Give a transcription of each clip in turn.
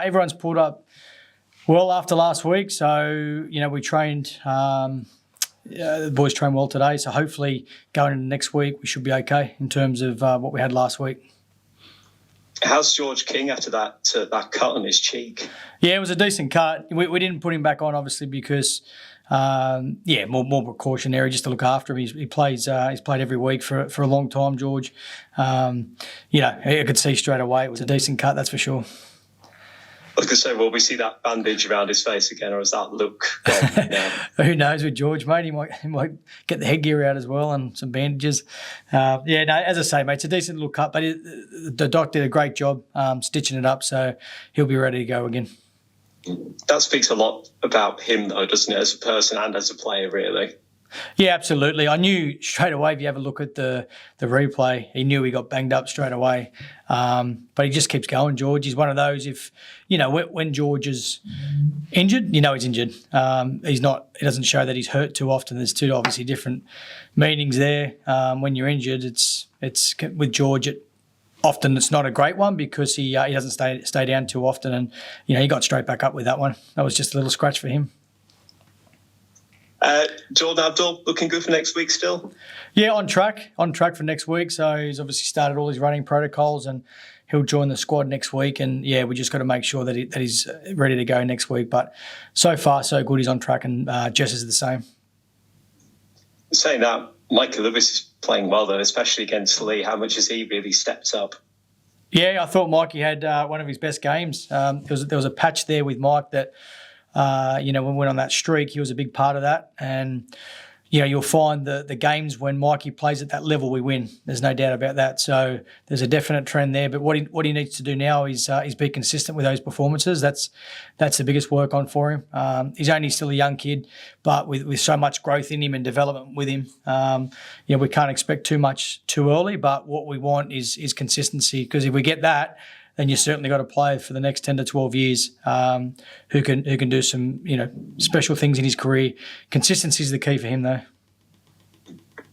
everyone's pulled up well after last week. So, we trained, the boys trained well today. So hopefully going into next week, we should be okay in terms of what we had last week. How's George King after that cut on his cheek? Yeah, it was a decent cut. We didn't put him back on, obviously, because more precautionary, just to look after him. He plays. He's played every week for a long time, George. I could see straight away it was a decent cut, that's for sure. I was going to say, will we see that bandage around his face again, or is that look gone now? Who knows with George, mate? He might get the headgear out as well and some bandages. As I say, mate, it's a decent little cut, but the doc did a great job stitching it up, so he'll be ready to go again. That speaks a lot about him, though, doesn't it, as a person and as a player, really? Yeah, absolutely. I knew straight away, if you have a look at the replay, he knew he got banged up straight away. But he just keeps going, George. He's one of those, when George is injured, he's injured. He doesn't show that he's hurt too often. There's two obviously different meanings there. When you're injured, it's with George, often it's not a great one because he doesn't stay down too often. And, he got straight back up with that one. That was just a little scratch for him. Jordan Abdul looking good for next week still? Yeah, on track for next week. So he's obviously started all his running protocols and he'll join the squad next week. And yeah, we just got to make sure that he's ready to go next week. But so far, so good. He's on track, and Jess is the same. Saying that, Michael Lewis is playing well though, especially against Leigh. How much has he really stepped up? Yeah, I thought Mikey had one of his best games. There was a patch there with Mike that. When we went on that streak, he was a big part of that. And, you'll find the games when Mikey plays at that level, we win. There's no doubt about that. So there's a definite trend there. But what he needs to do now is be consistent with those performances. That's the biggest work on for him. He's only still a young kid, but with so much growth in him and development with him, we can't expect too much too early. But what we want is consistency, because if we get that, then you certainly got a player for the next 10 to 12 years who can do some special things in his career. Consistency is the key for him, though.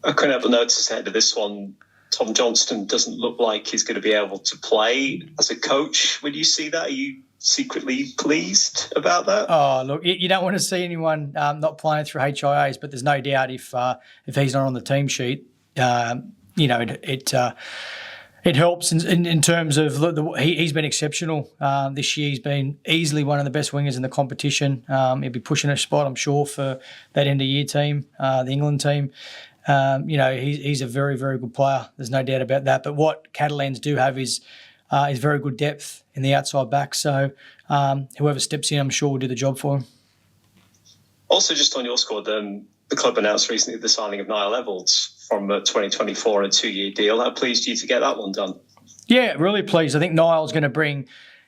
I couldn't help but notice ahead of this one, Tom Johnston doesn't look like he's going to be able to play as a coach. When you see that, are you secretly pleased about that? Oh, look, you don't want to see anyone not playing through HIAs, but there's no doubt if he's not on the team sheet, it helps in terms of he's been exceptional this year. He's been easily one of the best wingers in the competition. He'll be pushing a spot, I'm sure, for that end-of-year team, the England team. He's a very, very good player. There's no doubt about that. But what Catalans do have is very good depth in the outside back. So whoever steps in, I'm sure, will do the job for him. Also, just on your squad, the club announced recently the signing of Niall Evalds from 2024, a 2-year deal. How pleased are you to get that one done? Yeah, really pleased. I think Niall's going to bring,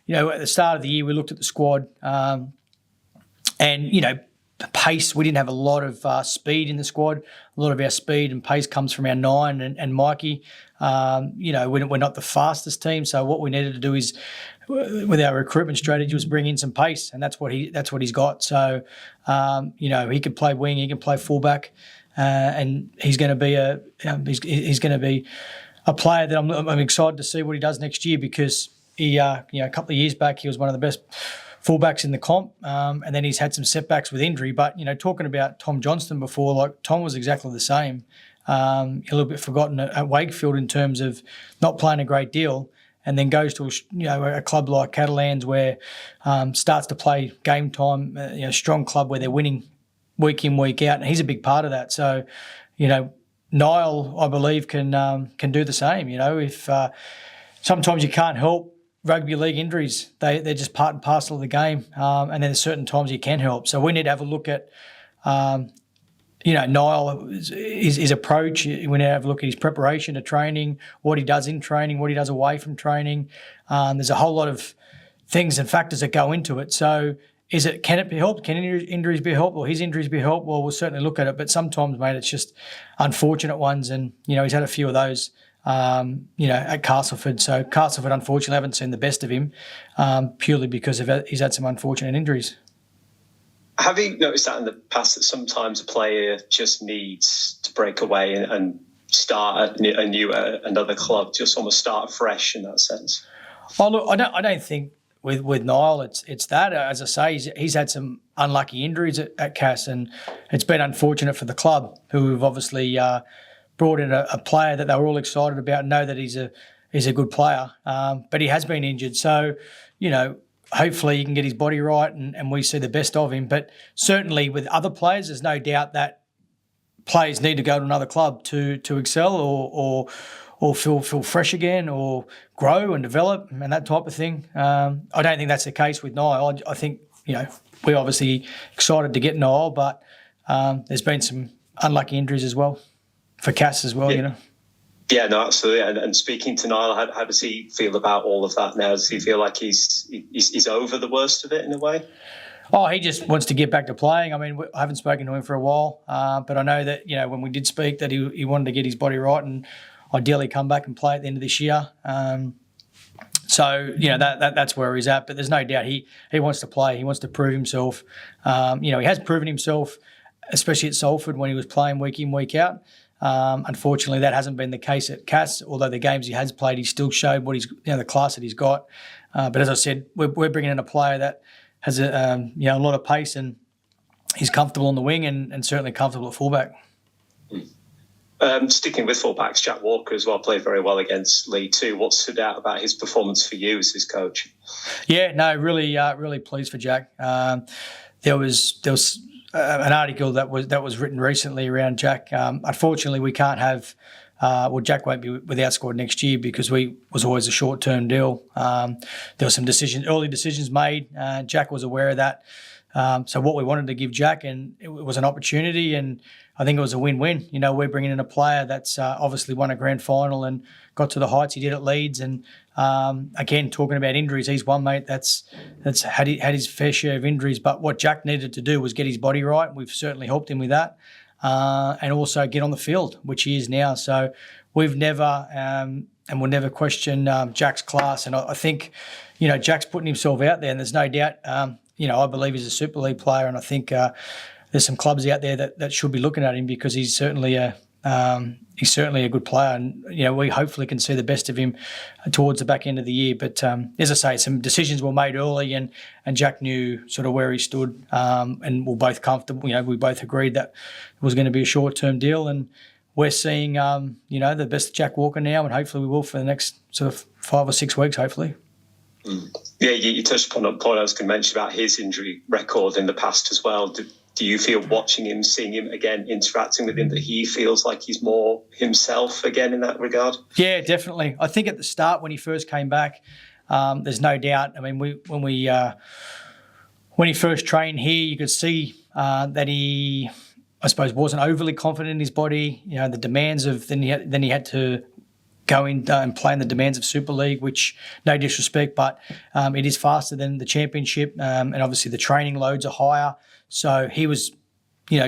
at the start of the year, we looked at the squad and, the pace. We didn't have a lot of speed in the squad. A lot of our speed and pace comes from our 9 and Mikey. We're not the fastest team. So what we needed to do is, with our recruitment strategy, was bring in some pace, and that's what he's got. So, he can play wing, he can play fullback. And he's going to be he's going to be a player that I'm excited to see what he does next year, because he a couple of years back he was one of the best fullbacks in the comp, and then he's had some setbacks with injury. But talking about Tom Johnston before, like Tom was exactly the same. A little bit forgotten at Wakefield in terms of not playing a great deal, and then goes to a club like Catalans where starts to play game time. Strong club where they're winning week in, week out, and he's a big part of that. So, Niall, I believe, can do the same. If sometimes you can't help rugby league injuries, they're just part and parcel of the game, and then there's certain times you can help. So we need to have a look at, Niall, his approach. We need to have a look at his preparation to training, what he does in training, what he does away from training. There's a whole lot of things and factors that go into it. So, can it be helped? Can injuries be helped, or his injuries be helped? Well, we'll certainly look at it. But sometimes, mate, it's just unfortunate ones, and he's had a few of those, at Castleford. So Castleford, unfortunately, haven't seen the best of him, purely because he's had some unfortunate injuries. Have you noticed that in the past, that sometimes a player just needs to break away and start another club, just almost start fresh in that sense? Oh, look, I don't think with Niall, it's that. As I say, he's had some unlucky injuries at Cass, and it's been unfortunate for the club, who have obviously brought in a player that they were all excited about and know that he's a good player. But he has been injured. So, hopefully he can get his body right and we see the best of him. But certainly with other players, there's no doubt that players need to go to another club to excel or feel fresh again or grow and develop and that type of thing. I don't think that's the case with Niall. I think, we're obviously excited to get Niall, but there's been some unlucky injuries as well for Cass as well, Yeah, no, absolutely. And speaking to Niall, how does he feel about all of that now? Does he feel like he's over the worst of it in a way? Oh, he just wants to get back to playing. I mean, I haven't spoken to him for a while, but I know that, when we did speak, that he wanted to get his body right and ideally come back and play at the end of this year. So, that's where he's at. But there's no doubt he wants to play. He wants to prove himself. He has proven himself, especially at Salford when he was playing week in, week out. Unfortunately, that hasn't been the case at Cass. Although the games he has played, he still showed what he's, the class that he's got. But as I said, we're bringing in a player that has a lot of pace and he's comfortable on the wing and certainly comfortable at fullback. Sticking with fullbacks, Jack Walker as well played very well against Leigh too. What stood out about his performance for you as his coach? Yeah, no, really pleased for Jack. There was an article that was written recently around Jack. Unfortunately, we can't have. Jack won't be with our squad next year because was always a short-term deal. There were some early decisions made. Jack was aware of that. So what we wanted to give Jack, and it was an opportunity, and I think it was a win-win. We're bringing in a player that's obviously won a grand final and got to the heights he did at Leeds. And again, talking about injuries, he's one mate that's had his fair share of injuries. But what Jack needed to do was get his body right. We've certainly helped him with that, and also get on the field, which he is now. So we've never and we'll never question Jack's class. And I think, Jack's putting himself out there, and there's no doubt. I believe he's a Super League player, and I think there's some clubs out there that should be looking at him because he's certainly a good player, and we hopefully can see the best of him towards the back end of the year. But as I say, some decisions were made early, and Jack knew sort of where he stood, and we're both comfortable. We both agreed that it was going to be a short-term deal, and we're seeing the best of Jack Walker now, and hopefully we will for the next sort of 5 or 6 weeks, hopefully. Yeah, you touched upon a point I was going to mention about his injury record in the past as well. Do you feel watching him, seeing him again, interacting with him, that he feels like he's more himself again in that regard? Yeah, definitely. I think at the start when he first came back, there's no doubt. I mean, when he first trained here, you could see that he, I suppose, wasn't overly confident in his body. The demands of then he had to go in and play in the demands of Super League, which, no disrespect, but it is faster than the Championship, and obviously the training loads are higher. So he was,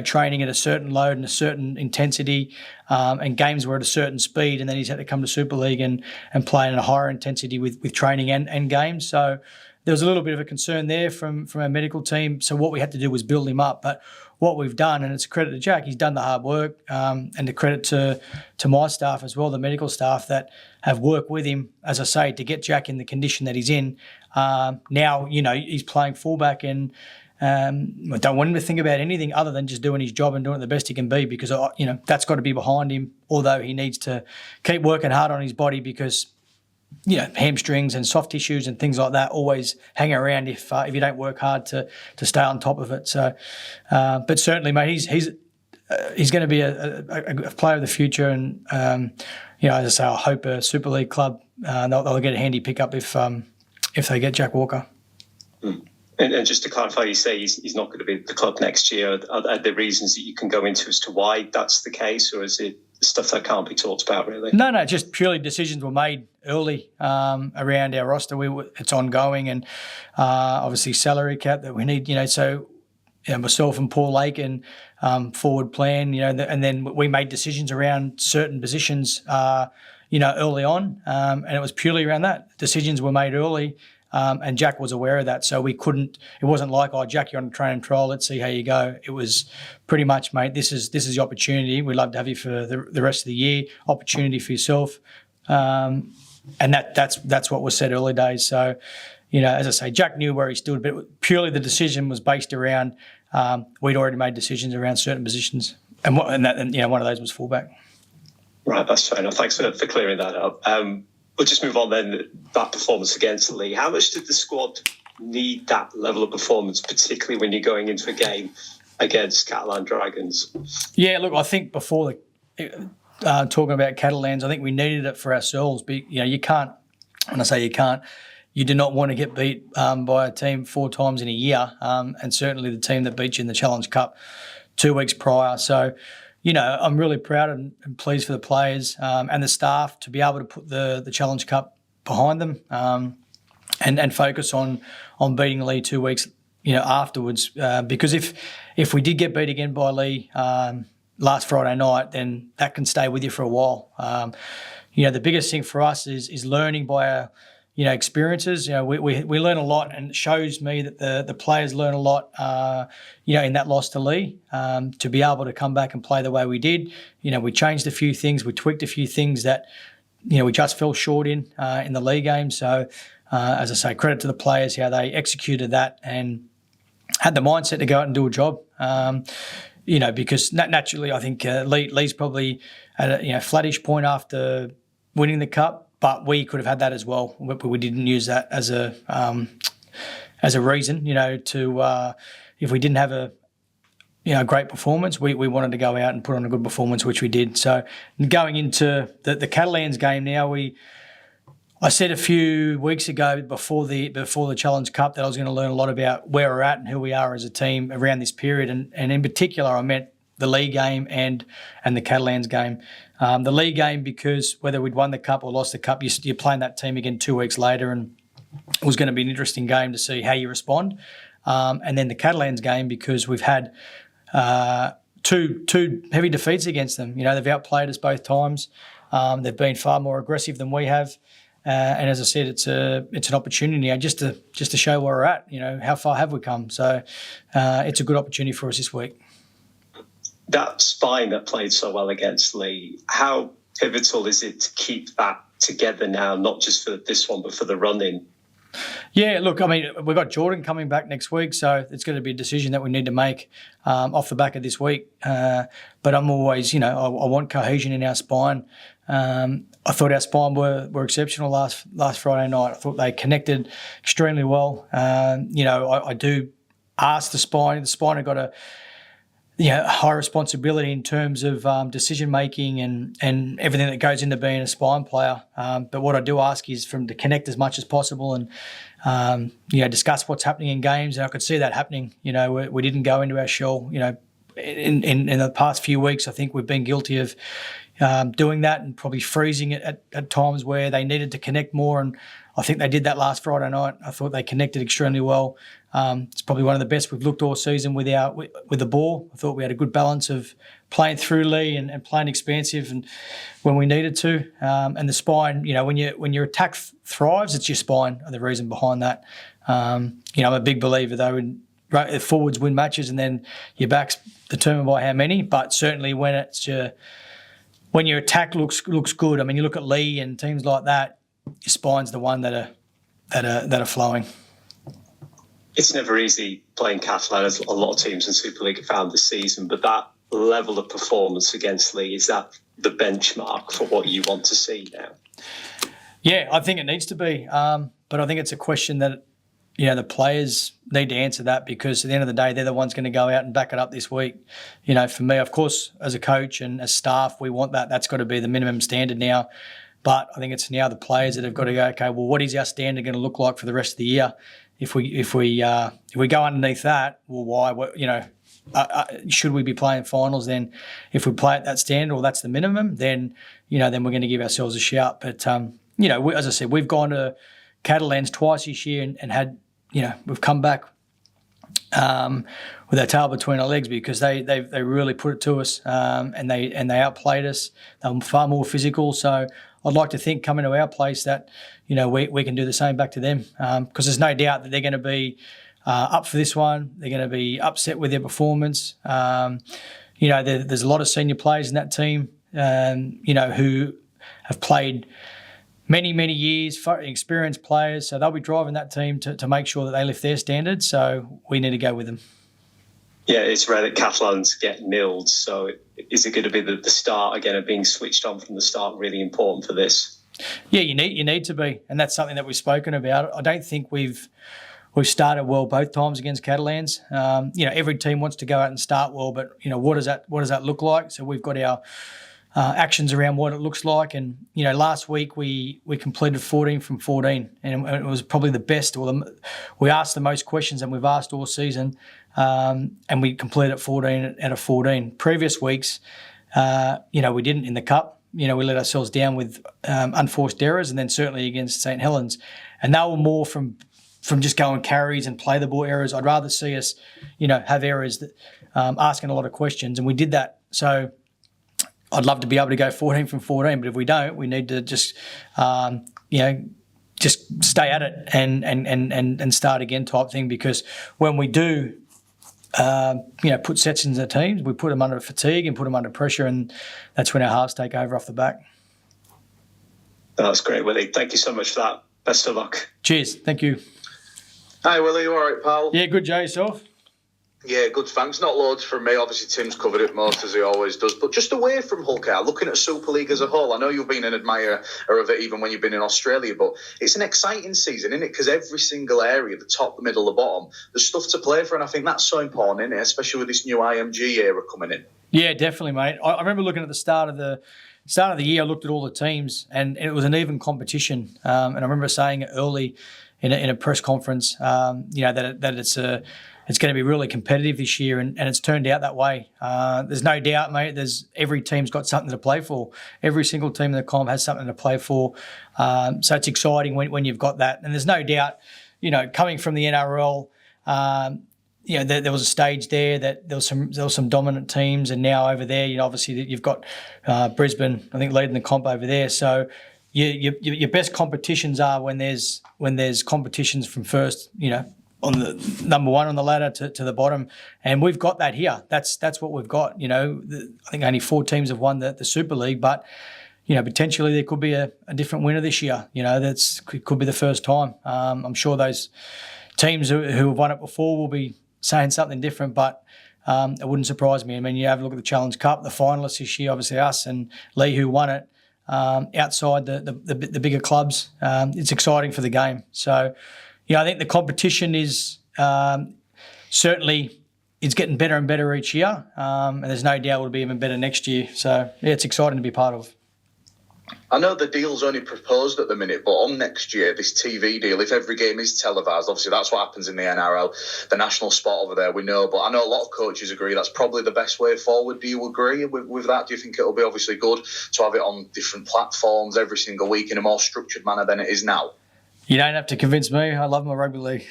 training at a certain load and a certain intensity, and games were at a certain speed, and then he's had to come to Super League and play at a higher intensity with training and games. So there was a little bit of a concern there from our medical team. So what we had to do was build him up. But what we've done, and it's a credit to Jack, he's done the hard work, and a credit to my staff as well, the medical staff that have worked with him, as I say, to get Jack in the condition that he's in. Now, he's playing fullback, and I don't want him to think about anything other than just doing his job and doing it the best he can be, because, that's got to be behind him, although he needs to keep working hard on his body because hamstrings and soft tissues and things like that always hang around if you don't work hard to stay on top of it. So, but certainly, mate, he's going to be a player of the future, and as I say, I hope a Super League club they'll get a handy pickup if they get Jack Walker. And just to clarify, you say he's not going to be at the club next year. Are there reasons that you can go into as to why that's the case, or is it stuff that can't be talked about, really? No, just purely decisions were made early around our roster. It's ongoing, and obviously salary cap that we need. So myself and Paul Lake and forward plan. And then we made decisions around certain positions. Early on, and it was purely around that. Decisions were made early. And Jack was aware of that, so we couldn't. It wasn't like, "Oh, Jack, you're on a training trial. Let's see how you go." It was pretty much, "Mate, this is the opportunity. We'd love to have you for the rest of the year. Opportunity for yourself," and that's what was said early days. So, as I say, Jack knew where he stood, but purely the decision was based around we'd already made decisions around certain positions, and one of those was fullback. Right, that's fair enough. Thanks for clearing that up. We'll just move on then. That performance against Leigh. How much did the squad need that level of performance, particularly when you're going into a game against Catalan Dragons? Yeah, look, I think before talking about Catalans, I think we needed it for ourselves. But you can't. When I say you can't, you do not want to get beat by a team 4 times in a year, and certainly the team that beat you in the Challenge Cup 2 weeks prior. So, I'm really proud and pleased for the players and the staff to be able to put the Challenge Cup behind them and focus on beating Leigh 2 weeks, afterwards. Because if we did get beat again by Leigh last Friday night, then that can stay with you for a while. The biggest thing for us is learning by our experiences. We learn a lot, and it shows me that the players learn a lot, in that loss to Leigh, to be able to come back and play the way we did. We changed a few things, we tweaked a few things that, we just fell short in the Leigh game. So, as I say, credit to the players, how they executed that and had the mindset to go out and do a job. Because naturally, I think Leigh's probably at a flattish point after winning the cup. But we could have had that as well. We didn't use that as a reason, to if we didn't have a great performance, we wanted to go out and put on a good performance, which we did. So going into the Catalans game now, I said a few weeks ago before the Challenge Cup that I was going to learn a lot about where we're at and who we are as a team around this period, and in particular, I meant the Leigh game and the Catalans game. The Leigh game, because whether we'd won the cup or lost the cup, you're playing that team again 2 weeks later, and it was going to be an interesting game to see how you respond. And then the Catalans game, because we've had two heavy defeats against them. They've outplayed us both times. They've been far more aggressive than we have. And as I said, it's an opportunity now just to show where we're at. How far have we come? So it's a good opportunity for us this week. That spine that played so well against Leigh, how pivotal is it to keep that together now, not just for this one, but for the run-in? Yeah, look, we've got Jordan coming back next week, so it's going to be a decision that we need to make off the back of this week. But I'm always, I want cohesion in our spine. I thought our spine were exceptional last Friday night. I thought they connected extremely well. I do ask the spine. The spine have got a high responsibility in terms of decision making and everything that goes into being a spine player. But what I do ask is for them to connect as much as possible and discuss what's happening in games. And I could see that happening. We didn't go into our shell. In the past few weeks, I think we've been guilty of doing that and probably freezing it at times where they needed to connect more. And I think they did that last Friday night. I thought they connected extremely well. It's probably one of the best we've looked all season with the ball. I thought we had a good balance of playing through Leigh and playing expansive and when we needed to. And the spine, when your attack thrives, it's your spine are the reason behind that. I'm a big believer though in forwards win matches and then your back's determined by how many. But certainly when your attack looks good, you look at Leigh and teams like that, your spine's the one that are flowing. It's never easy playing Catalan, as a lot of teams in Super League have found this season, but that level of performance against Leigh, is that the benchmark for what you want to see now? Yeah, I think it needs to be. But I think it's a question that, the players need to answer that, because at the end of the day, they're the ones going to go out and back it up this week. For me, of course, as a coach and as staff, we want that. That's got to be the minimum standard now. But I think it's now the players that have got to go, okay, well, what is our standard going to look like for the rest of the year? If we go underneath that, well, why? Should we be playing finals then? If we play at that standard, or that's the minimum, then then we're going to give ourselves a shout. But as I said, we've gone to Catalans twice this year and had we've come back with our tail between our legs, because they really put it to us and they outplayed us. They were far more physical. So I'd like to think coming to our place that we can do the same back to them, because there's no doubt that they're going to be up for this one. They're going to be upset with their performance. There's a lot of senior players in that team, who have played many years, experienced players, so they'll be driving that team to make sure that they lift their standards. So we need to go with them. Yeah, it's rare that Catalans get nilled. So is it going to be the start again of being switched on from the start really important for this? Yeah, you need to be, and that's something that we've spoken about. I don't think we've started well both times against Catalans. Every team wants to go out and start well, but what does that look like? So we've got our actions around what it looks like, and last week we completed 14 from 14, and it was probably the best. We asked the most questions than we've asked all season, and we completed 14 out of 14. Previous weeks, we didn't in the cup. We let ourselves down with unforced errors, and then certainly against St Helens, and they were more from just going carries and play the ball errors. I'd rather see us, have errors that asking a lot of questions, and we did that. So I'd love to be able to go 14 from 14, but if we don't, we need to just, just stay at it and start again type thing. Because when we do, put sets in the teams, we put them under fatigue and put them under pressure, and that's when our halves take over off the back. That's great, Willie. Thank you so much for that. Best of luck. Cheers. Thank you. Hi, Willie. You all right, pal? Yeah, good, Joe. Yourself? Yeah, good, thanks. Not loads from me. Obviously, Tim's covered it most, as he always does. But just away from Hull Car, looking at Super League as a whole, I know you've been an admirer of it even when you've been in Australia, but it's an exciting season, isn't it? Because every single area, the top, the middle, the bottom, there's stuff to play for, and I think that's so important, isn't it? Especially with this new IMG era coming in. Yeah, definitely, mate. I remember looking at the start of the year, I looked at all the teams, and it was an even competition. And I remember saying it early in a press conference, that it's going to be really competitive this year, and it's turned out that way. There's no doubt, mate. Every team's got something to play for. Every single team in the comp has something to play for. So it's exciting when you've got that. And there's no doubt, coming from the NRL, there was a stage there that there was some dominant teams, and now over there, obviously you've got Brisbane, I think, leading the comp over there. So your best competitions are when there's competitions from first, on the number one on the ladder to the bottom, and we've got that here. That's what we've got. I think only 4 teams have won the Super League, but potentially there could be a different winner this year. Could be the first time. I'm sure those teams who have won it before will be saying something different, but it wouldn't surprise me. I mean, you have a look at the Challenge Cup, the finalists this year, obviously us and Leigh, who won it. Outside the bigger clubs, it's exciting for the game. So, I think the competition is certainly it's getting better and better each year, and there's no doubt it'll be even better next year. So, yeah, it's exciting to be part of. I know the deal's only proposed at the minute, but on next year, this TV deal, if every game is televised, obviously that's what happens in the NRL, the national spot over there, we know. But I know a lot of coaches agree that's probably the best way forward. Do you agree with that? Do you think it'll be obviously good to have it on different platforms every single week in a more structured manner than it is now? You don't have to convince me. I love my rugby league.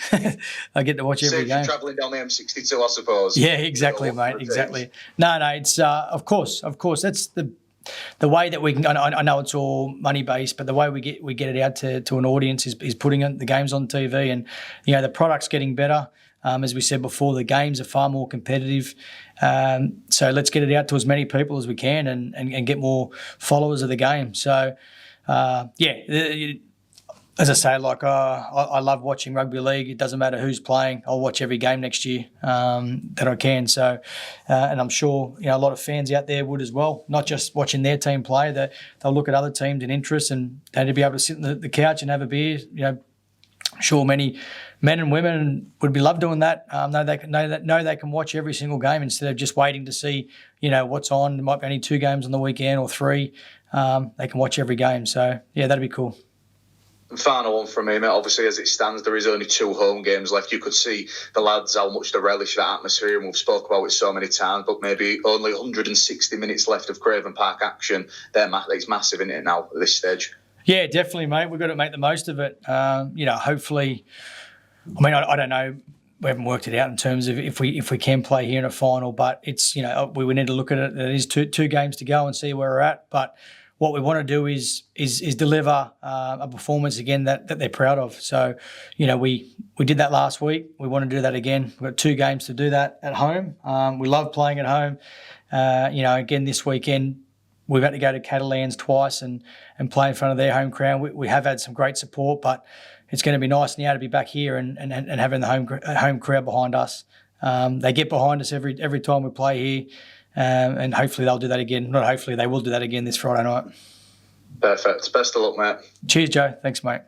I get to watch every game. Travelling down the M62, I suppose. Yeah, exactly, mate. Exactly. No, it's of course. That's the way that we can. I know it's all money based, but the way we get it out to an audience is putting the games on TV, and the product's getting better. As we said before, the games are far more competitive. So let's get it out to as many people as we can, and get more followers of the game. So as I say, I love watching rugby league. It doesn't matter who's playing. I'll watch every game next year that I can. So, and I'm sure a lot of fans out there would as well. Not just watching their team play, they'll look at other teams in interest, and they'd be able to sit on the couch and have a beer. I'm sure many men and women would be love doing that. Know they can watch every single game instead of just waiting to see what's on. There might be only 2 games on the weekend or 3. They can watch every game. So yeah, that'd be cool. Final one from me, mate. Obviously, as it stands, there is only 2 home games left. You could see the lads how much they relish that atmosphere, and we've spoke about it so many times, but maybe only 160 minutes left of Craven Park action. It's massive, isn't it, now at this stage? Yeah, definitely, mate. We've got to make the most of it. Hopefully, I don't know. We haven't worked it out in terms of if we can play here in a final, but it's, we need to look at it. There is two games to go and see where we're at, but what we want to do is deliver a performance again that they're proud of. So, we did that last week. We want to do that again. We've got 2 games to do that at home. We love playing at home. Again this weekend, we've had to go to Catalans twice and play in front of their home crowd. We have had some great support, but it's going to be nice now to be back here and having the home crowd behind us. They get behind us every time we play here, and hopefully they'll do that again. Not hopefully, they will do that again this Friday night. Perfect. Best of luck, mate. Cheers, Joe. Thanks, mate.